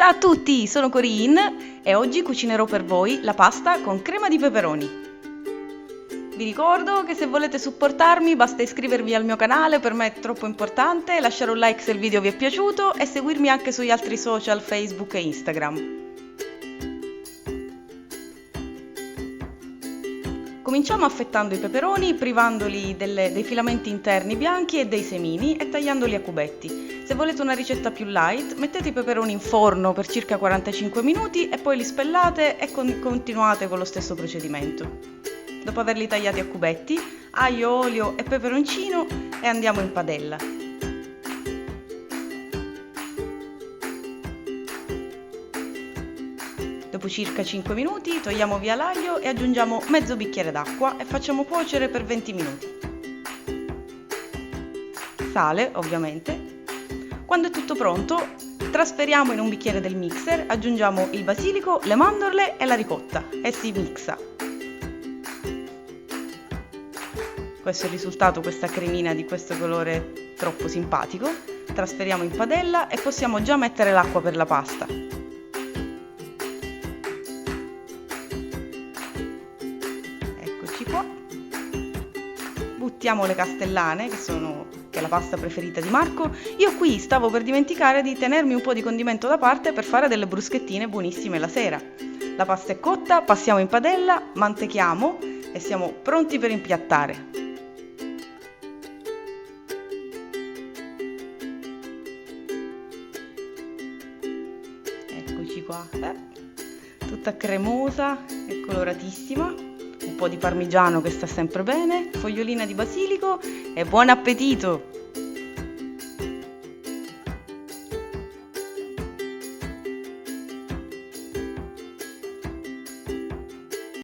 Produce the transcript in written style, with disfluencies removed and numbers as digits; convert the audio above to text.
Ciao a tutti, sono Corinne e oggi cucinerò per voi la pasta con crema di peperoni. Vi ricordo che se volete supportarmi basta iscrivervi al mio canale, per me è troppo importante, lasciare un like se il video vi è piaciuto e seguirmi anche sugli altri social Facebook e Instagram. Cominciamo affettando i peperoni, privandoli dei filamenti interni bianchi e dei semini e tagliandoli a cubetti. Se volete una ricetta più light, mettete i peperoni in forno per circa 45 minuti e poi li spellate e continuate con lo stesso procedimento. Dopo averli tagliati a cubetti, aglio, olio e peperoncino e andiamo in padella. Dopo circa 5 minuti togliamo via l'aglio e aggiungiamo mezzo bicchiere d'acqua e facciamo cuocere per 20 minuti. Sale, ovviamente. Quando è tutto pronto, trasferiamo in un bicchiere del mixer, aggiungiamo il basilico, le mandorle e la ricotta e si mixa. Questo è il risultato, questa cremina di questo colore troppo simpatico. Trasferiamo in padella e possiamo già mettere l'acqua per la pasta. Eccoci qua. Buttiamo le castellane, che è la pasta preferita di Marco. Io qui stavo per dimenticare di tenermi un po' di condimento da parte per fare delle bruschettine buonissime la sera. La pasta è cotta, passiamo in padella, mantechiamo e siamo pronti per impiattare. Eccoci qua, tutta cremosa e coloratissima, un po' di parmigiano che sta sempre bene, fogliolina di basilico e buon appetito!